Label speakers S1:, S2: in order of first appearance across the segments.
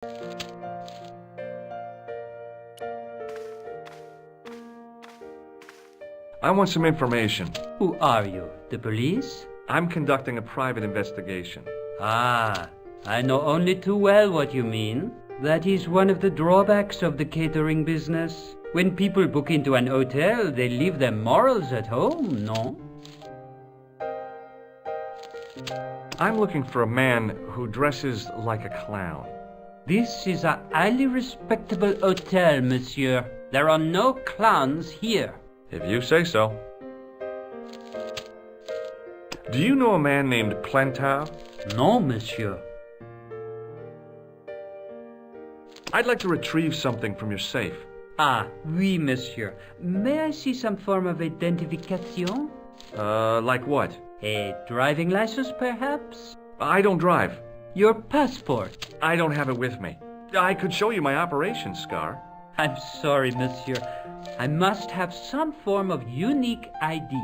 S1: I want some information.
S2: Who are you? The police?
S1: I'm conducting a private investigation.
S2: Ah, I know only too well what you mean. That is one of the drawbacks of the catering business. When people book into an hotel, they leave their morals at home, no?
S1: I'm looking for a man who dresses like a clown.
S2: This is a highly respectable hotel, monsieur. There are no clowns here.
S1: If you say so. Do you know a man named Plentau?
S2: No, monsieur.
S1: I'd like to retrieve something from your safe.
S2: Ah, oui, monsieur. May I see some form of identification?
S1: Like what?
S2: A driving license, perhaps?
S1: I don't drive.
S2: Your passport?
S1: I don't have it with me. I could show you my operation scar.
S2: I'm sorry, monsieur. I must have some form of unique ID.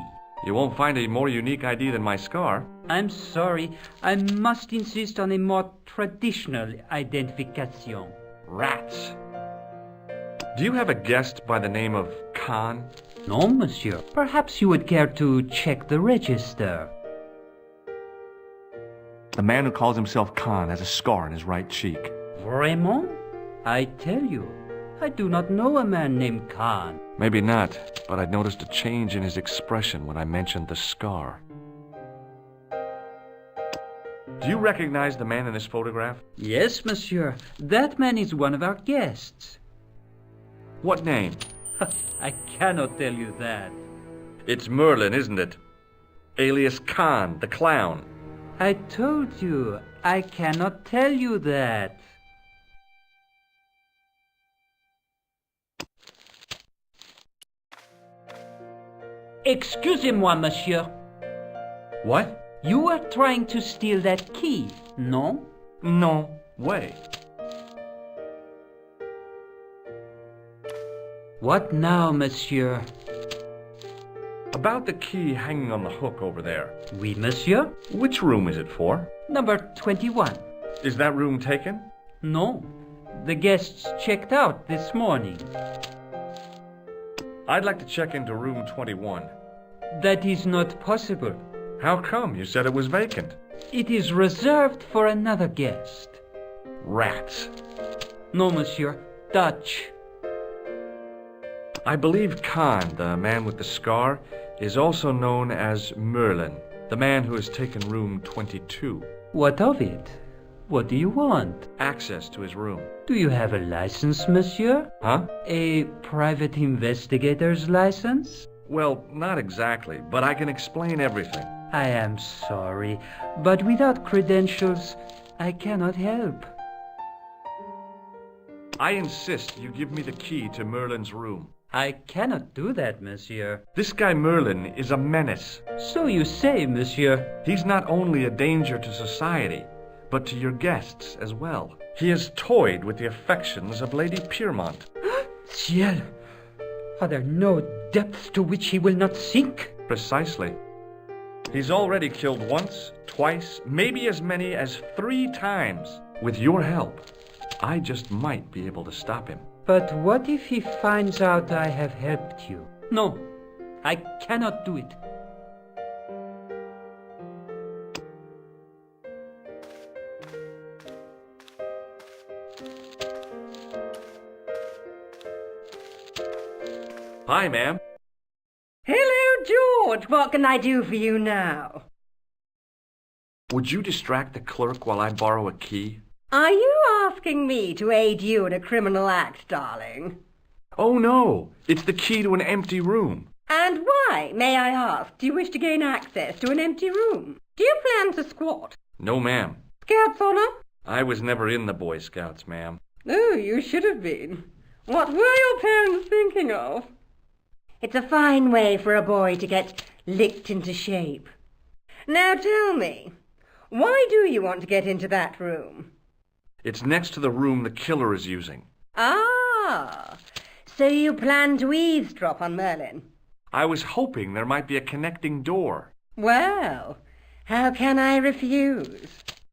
S1: You won't find a more unique ID than my scar.
S2: I'm sorry. I must insist on a more traditional identification.
S1: Rats. Do you have a guest by the name of Khan?
S2: No, monsieur. Perhaps you would care to check the register.
S1: The man who calls himself Khan has a scar on his right cheek.
S2: Vraiment? I tell you, I do not know a man named Khan.
S1: Maybe not, but I noticed a change in his expression when I mentioned the scar. Do you recognize the man in this photograph?
S2: Yes, monsieur. That man is one of our guests.
S1: What name?
S2: I cannot tell you that.
S1: It's Merlin, isn't it? Alias Khan, the clown.
S2: I told you, I cannot tell you that. Excusez-moi, monsieur.
S1: What?
S2: You were trying to steal that key, no?
S1: No way.
S2: What now, monsieur?
S1: About the key hanging on the hook over there.
S2: Oui, monsieur.
S1: Which room is it for?
S2: Number 21.
S1: Is that room taken?
S2: No. The guests checked out this morning.
S1: I'd like to check into room 21.
S2: That is not possible.
S1: How come? You said it was vacant.
S2: It is reserved for another guest.
S1: Rats.
S2: No, monsieur. Dutch.
S1: I believe Khan, the man with the scar, is also known as Merlin, the man who has taken room 22.
S2: What of it? What do you want?
S1: Access to his room.
S2: Do you have a license, monsieur?
S1: Huh?
S2: A private investigator's license?
S1: Well, not exactly, but I can explain everything.
S2: I am sorry, but without credentials, I cannot help.
S1: I insist you give me the key to Merlin's room.
S2: I cannot do that, monsieur.
S1: This guy Merlin is a menace.
S2: So you say, monsieur.
S1: He's not only a danger to society, but to your guests as well. He has toyed with the affections of Lady Piermont.
S2: Ciel! Are there no depths to which he will not sink?
S1: Precisely. He's already killed once, twice, maybe as many as 3 times. With your help, I just might be able to stop him.
S2: But what if he finds out I have helped you? No, I cannot do it.
S1: Hi, ma'am.
S3: Hello, George. What can I do for you now?
S1: Would you distract the clerk while I borrow a key?
S3: Are you asking me to aid you in a criminal act, darling?
S1: Oh, no. It's the key to an empty room.
S3: And why, may I ask, do you wish to gain access to an empty room? Do you plan to squat?
S1: No, ma'am.
S3: Scouts honor?
S1: I was never in the Boy Scouts, ma'am.
S3: Oh, you should have been. What were your parents thinking of? It's a fine way for a boy to get licked into shape. Now tell me, why do you want to get into that room?
S1: It's next to the room the killer is using.
S3: Ah, so you plan to eavesdrop on Merlin?
S1: I was hoping there might be a connecting door.
S3: Well, how can I refuse?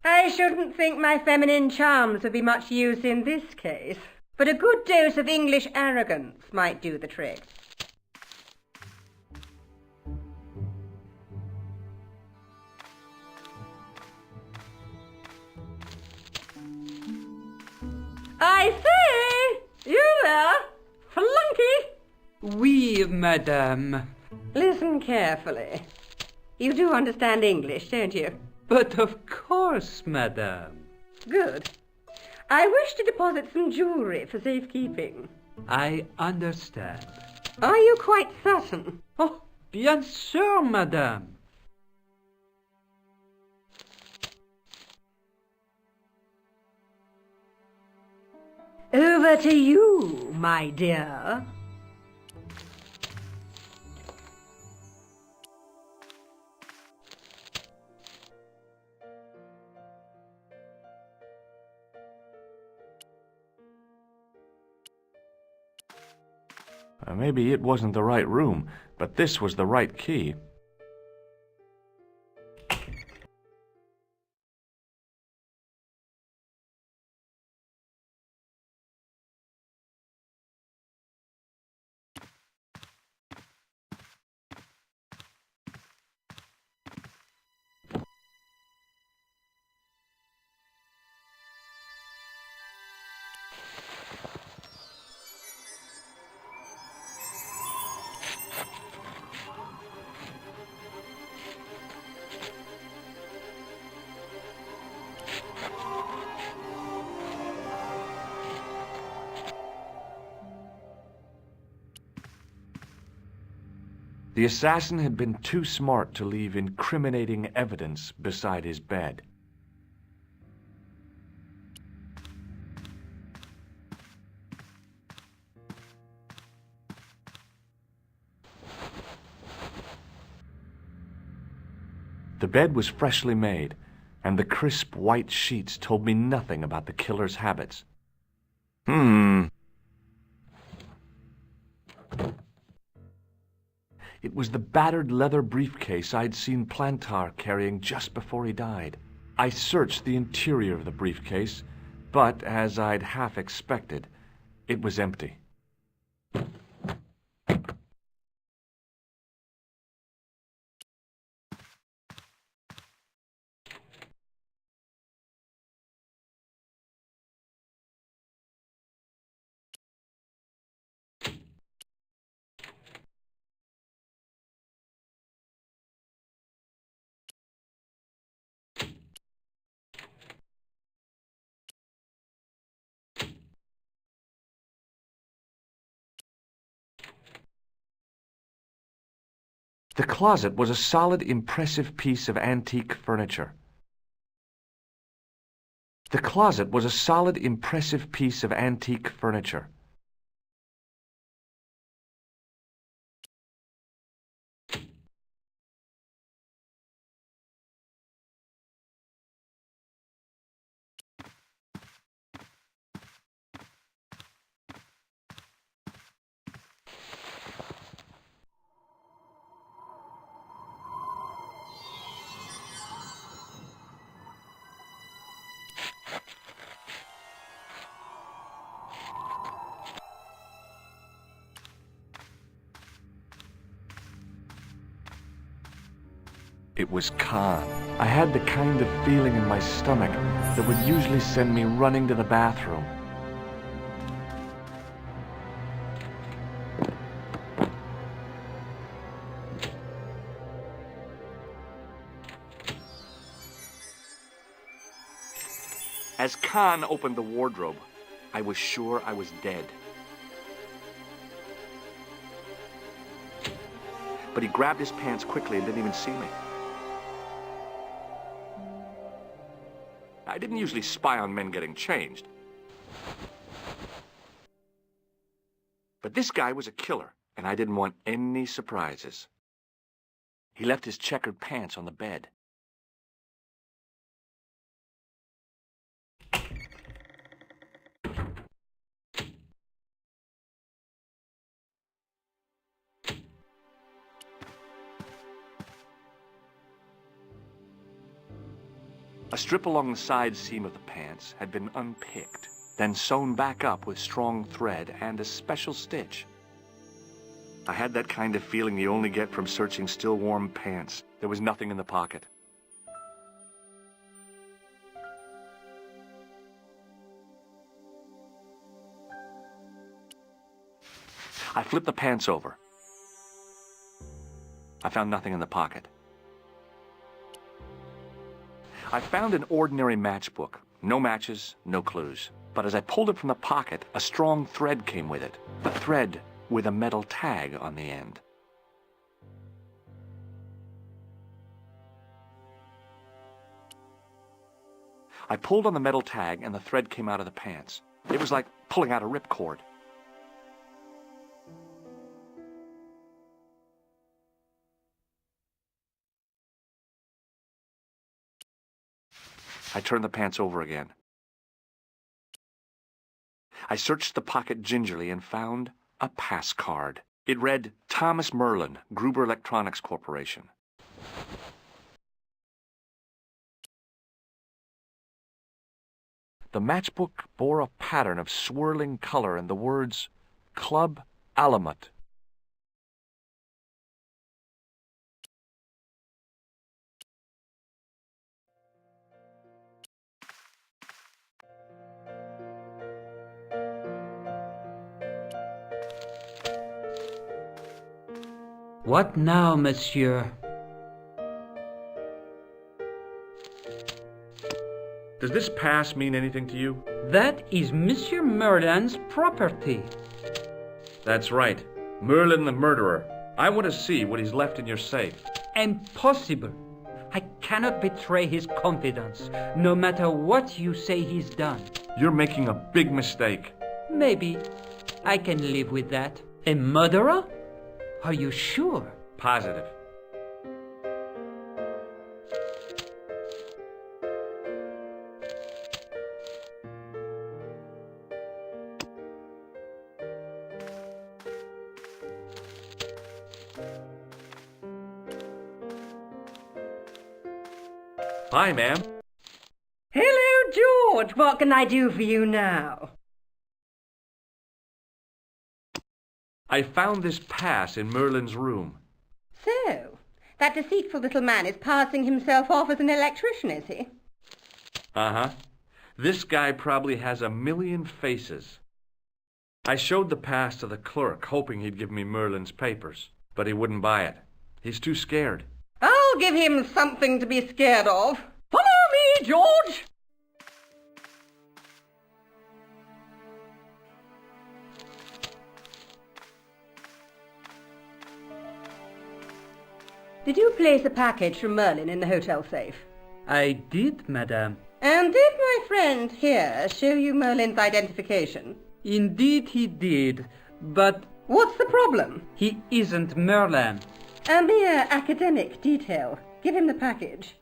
S3: I shouldn't think my feminine charms would be much use in this case, but a good dose of English arrogance might do the trick. I say! You there! Flunky!
S2: Oui, madame.
S3: Listen carefully. You do understand English, don't you?
S2: But of course, madame.
S3: Good. I wish to deposit some jewellery for safekeeping.
S2: I understand.
S3: Are you quite certain?
S2: Oh, bien sûr, madame.
S3: Over to you, my dear.
S1: Maybe it wasn't the right room, but this was the right key. The assassin had been too smart to leave incriminating evidence beside his bed. The bed was freshly made, and the crisp white sheets told me nothing about the killer's habits. It was the battered leather briefcase I'd seen Plantar carrying just before he died. I searched the interior of the briefcase, but as I'd half expected, it was empty. The closet was a solid, impressive piece of antique furniture. The closet was a solid, impressive piece of antique furniture. It was Khan. I had the kind of feeling in my stomach that would usually send me running to the bathroom. As Khan opened the wardrobe, I was sure I was dead. But he grabbed his pants quickly and didn't even see me. I didn't usually spy on men getting changed. But this guy was a killer, and I didn't want any surprises. He left his checkered pants on the bed. A strip along the side seam of the pants had been unpicked, then sewn back up with strong thread and a special stitch. I had that kind of feeling you only get from searching still warm pants. There was nothing in the pocket. I flipped the pants over. I found nothing in the pocket. I found an ordinary matchbook. No matches, no clues. But as I pulled it from the pocket, a strong thread came with it. A thread with a metal tag on the end. I pulled on the metal tag and the thread came out of the pants. It was like pulling out a ripcord. I turned the pants over again. I searched the pocket gingerly and found a pass card. It read, Thomas Merlin, Gruber Electronics Corporation. The matchbook bore a pattern of swirling color and the words, Club Alamut.
S2: What now, monsieur?
S1: Does this pass mean anything to you?
S2: That is Monsieur Merlin's property.
S1: That's right. Merlin the murderer. I want to see what he's left in your safe.
S2: Impossible. I cannot betray his confidence, no matter what you say he's done.
S1: You're making a big mistake.
S2: Maybe. I can live with that. A murderer? Are you sure?
S1: Positive. Hi, ma'am.
S3: Hello, George. What can I do for you now?
S1: I found this pass in Merlin's room.
S3: So, that deceitful little man is passing himself off as an electrician, is he?
S1: Uh-huh. This guy probably has 1,000,000 faces. I showed the pass to the clerk, hoping he'd give me Merlin's papers, but he wouldn't buy it. He's too scared.
S3: I'll give him something to be scared of. Follow me, George! Did you place a package from Merlin in the hotel safe?
S2: I did, madame.
S3: And did my friend here show you Merlin's identification?
S2: Indeed he did, but
S3: What's the problem?
S2: he isn't Merlin.
S3: A mere academic detail. Give him the package.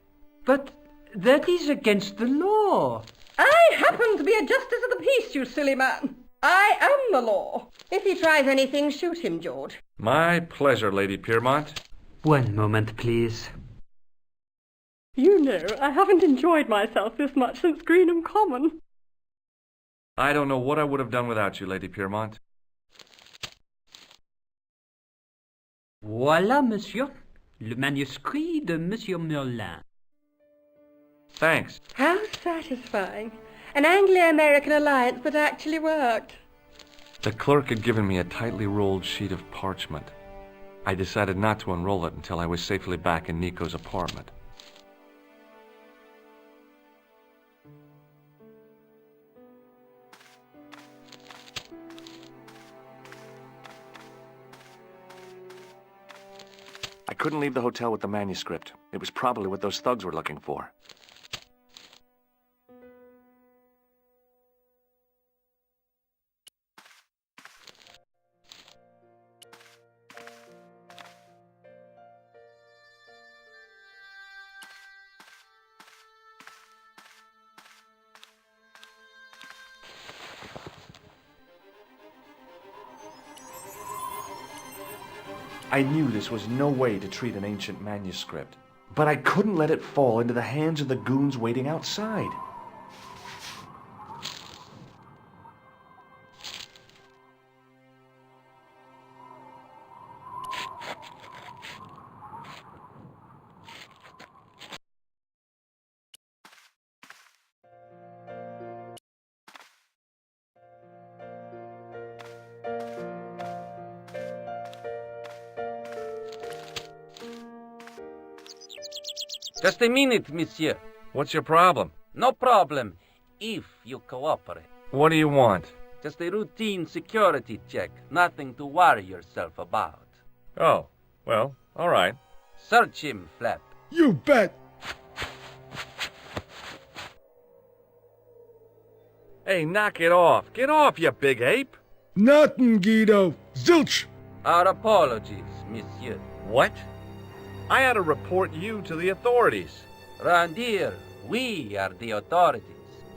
S2: But that is against the law.
S3: I happen to be a justice of the peace, you silly man. I am the law. If he tries anything, shoot him, George.
S1: My pleasure, Lady Piermont.
S2: One moment, please.
S3: You know, I haven't enjoyed myself this much since Greenham Common.
S1: I don't know what I would have done without you, Lady Piermont.
S2: Voilà, monsieur. Le manuscrit de Monsieur Merlin.
S1: Thanks.
S3: How satisfying. An Anglo-American alliance that actually worked.
S1: The clerk had given me a tightly rolled sheet of parchment. I decided not to unroll it until I was safely back in Nico's apartment. I couldn't leave the hotel with the manuscript. It was probably what those thugs were looking for. I knew this was no way to treat an ancient manuscript. but I couldn't let it fall into the hands of the goons waiting outside.
S4: Just a minute, monsieur.
S1: What's your problem?
S4: No problem, if you cooperate.
S1: What do you want?
S4: Just a routine security check. Nothing to worry yourself about.
S1: Oh, well, all right.
S4: Search him, Flap.
S5: You bet.
S1: Hey, knock it off. Get off, you big ape.
S5: Nothing, Guido. Zilch.
S4: Our apologies, monsieur.
S1: What? I had to report you to the authorities.
S4: Round here, we are the authorities.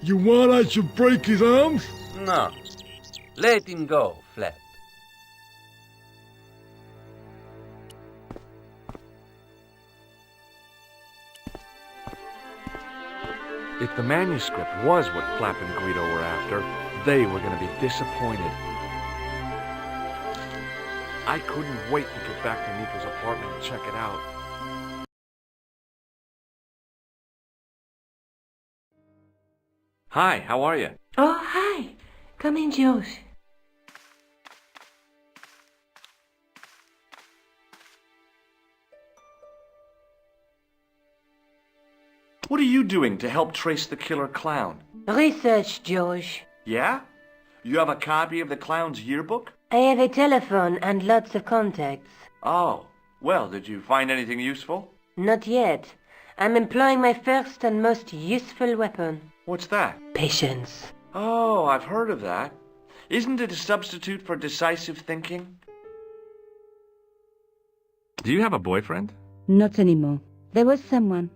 S5: You want I should break his arms?
S4: No. Let him go, Flap.
S1: If the manuscript was what Flap and Guido were after, they were going to be disappointed. I couldn't wait to get back to Nico's apartment and check it out. Hi, how are you?
S3: Oh, hi. Come in, Josh.
S1: What are you doing to help trace the killer clown?
S3: Research, Josh.
S1: Yeah? You have a copy of the clown's yearbook?
S3: I have a telephone and lots of contacts.
S1: Oh, well, did you find anything useful?
S3: Not yet. I'm employing my first and most useful weapon.
S1: What's that?
S3: Patience.
S1: Oh, I've heard of that. Isn't it a substitute for decisive thinking? Do you have a boyfriend?
S6: Not anymore. There was someone.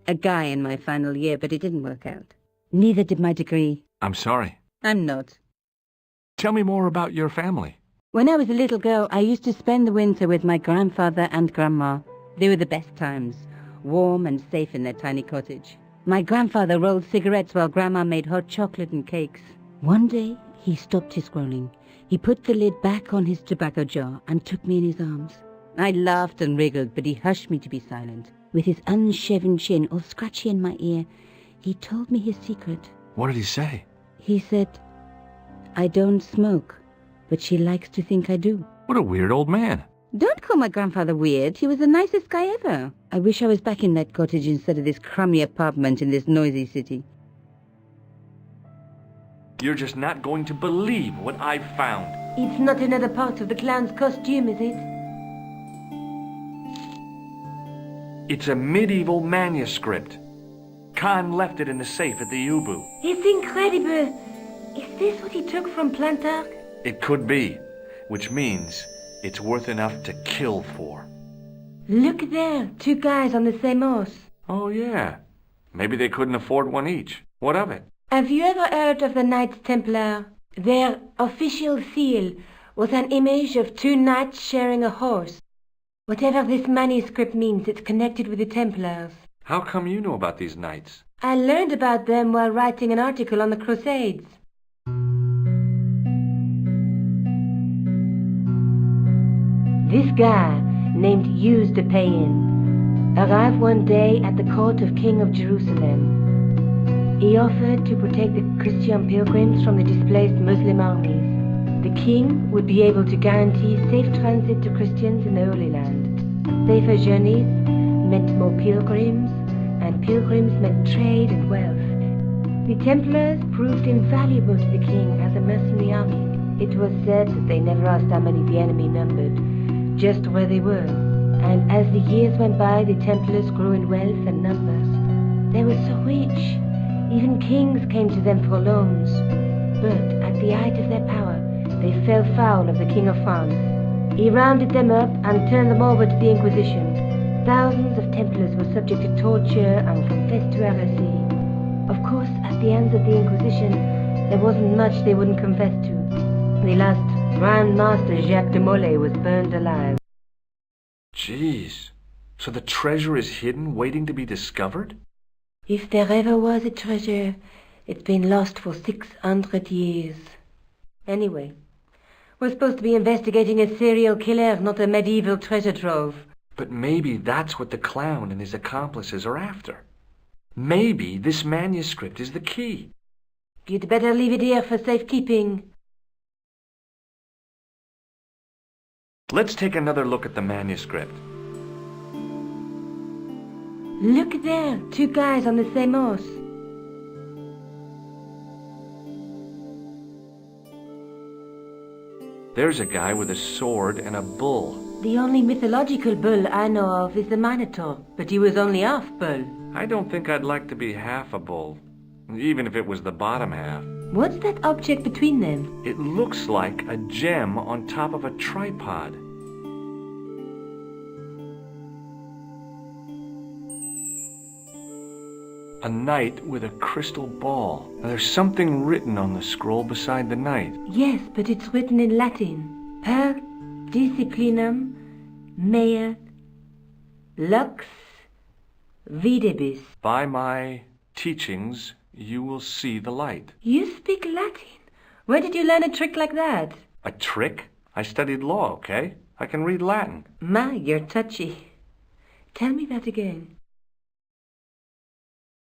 S6: A guy in my final year, but it didn't work out. Neither did my degree.
S1: I'm sorry.
S6: I'm not.
S1: Tell me more about your family.
S6: When I was a little girl, I used to spend the winter with my grandfather and grandma. They were the best times, warm and safe in their tiny cottage. My grandfather rolled cigarettes while Grandma made hot chocolate and cakes. One day, he stopped his scrolling. He put the lid back on his tobacco jar and took me in his arms. I laughed and wriggled, but he hushed me to be silent. With his unshaven chin all scratchy in my ear, he told me his secret.
S1: What did he say?
S6: He said, I don't smoke, but she likes to think I do.
S1: What a weird old man.
S6: Don't call my grandfather weird. He was the nicest guy ever. I wish I was back in that cottage instead of this crummy apartment in this noisy city.
S1: You're just not going to believe what I've found.
S3: It's not another part of the clown's costume, is it?
S1: It's a medieval manuscript. Khan left it in the safe at the Ubu.
S3: It's incredible. Is this what he took from Plantark?
S1: It could be, which means it's worth enough to kill for.
S3: Look there, two guys on the same horse.
S1: Oh, yeah. Maybe they couldn't afford one each. What of it?
S3: Have you ever heard of the Knights Templar? Their official seal was an image of two knights sharing a horse. Whatever this manuscript means, it's connected with the Templars.
S1: How come you know about these knights?
S3: I learned about them while writing an article on the Crusades. This guy, named Hughes de Payen, arrived one day at the court of King of Jerusalem. He offered to protect the Christian pilgrims from the displaced Muslim armies. The king would be able to guarantee safe transit to Christians in the Holy Land. Safer journeys meant more pilgrims, and pilgrims meant trade and wealth. The Templars proved invaluable to the king as a mercenary army. It was said that they never asked how many the enemy numbered, just where they were. And as the years went by, the Templars grew in wealth and numbers. They were so rich, even kings came to them for loans. But at the height of their power, they fell foul of the King of France. He rounded them up and turned them over to the Inquisition. Thousands of Templars were subject to torture and confessed to heresy. Of course, at the hands of the Inquisition, there wasn't much they wouldn't confess to. The last Grand Master Jacques de Molay was burned alive.
S1: Jeez. So the treasure is hidden, waiting to be discovered?
S3: If there ever was a treasure, it's been lost for 600 years. Anyway, we're supposed to be investigating a serial killer, not a medieval treasure trove.
S1: But maybe that's what the clown and his accomplices are after. Maybe this manuscript is the key.
S3: You'd better leave it here for safekeeping.
S1: Let's take another look at the manuscript.
S3: Look there, 2 guys on the same horse.
S1: There's a guy with a sword and a bull.
S3: The only mythological bull I know of is the Minotaur, but he was only half bull.
S1: I don't think I'd like to be half a bull, even if it was the bottom half.
S3: What's that object between them?
S1: It looks like a gem on top of a tripod. A knight with a crystal ball. Now, there's something written on the scroll beside the knight.
S3: Yes, but it's written in Latin. Per disciplinam mea lux videbis.
S1: By my teachings, you will see the light.
S3: You speak Latin? Where did you learn a trick like that?
S1: A trick? I studied law, okay? I can read Latin.
S3: My, you're touchy. Tell me that again.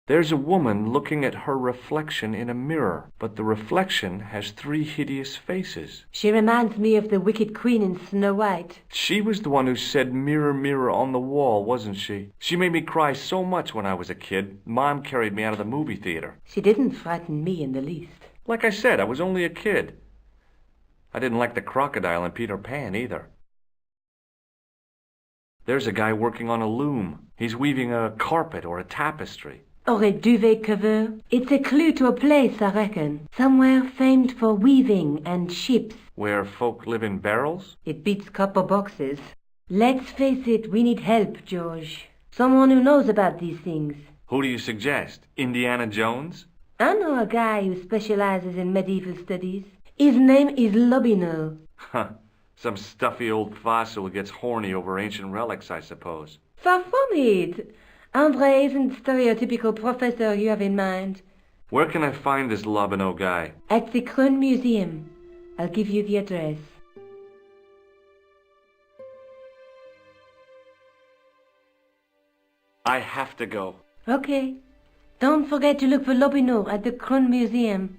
S1: There's a woman looking at her reflection in a mirror, but the reflection has 3 hideous faces.
S3: She reminds me of the wicked queen in Snow White.
S1: She was the one who said, "Mirror, mirror on the wall," wasn't she? She made me cry so much when I was a kid. Mom carried me out of the movie theater.
S3: She didn't frighten me in the least.
S1: Like I said, I was only a kid. I didn't like the crocodile in Peter Pan either. There's a guy working on a loom. He's weaving a carpet or a tapestry.
S3: Or a duvet cover. It's a clue to a place, I reckon. Somewhere famed for weaving and ships.
S1: Where folk live in barrels?
S3: It beats copper boxes. Let's face it, we need help, George. Someone who knows about these things.
S1: Who do you suggest? Indiana Jones?
S3: I know a guy who specializes in medieval studies. His name is Lobino.
S1: Huh. Some stuffy old fossil who gets horny over ancient relics, I suppose.
S3: Far from it. Andre isn't the stereotypical professor you have in mind.
S1: Where can I find this Lobino guy?
S3: At the Krone Museum. I'll give you the address.
S1: I have to go.
S3: Okay. Don't forget to look for Lobino at the Krone Museum.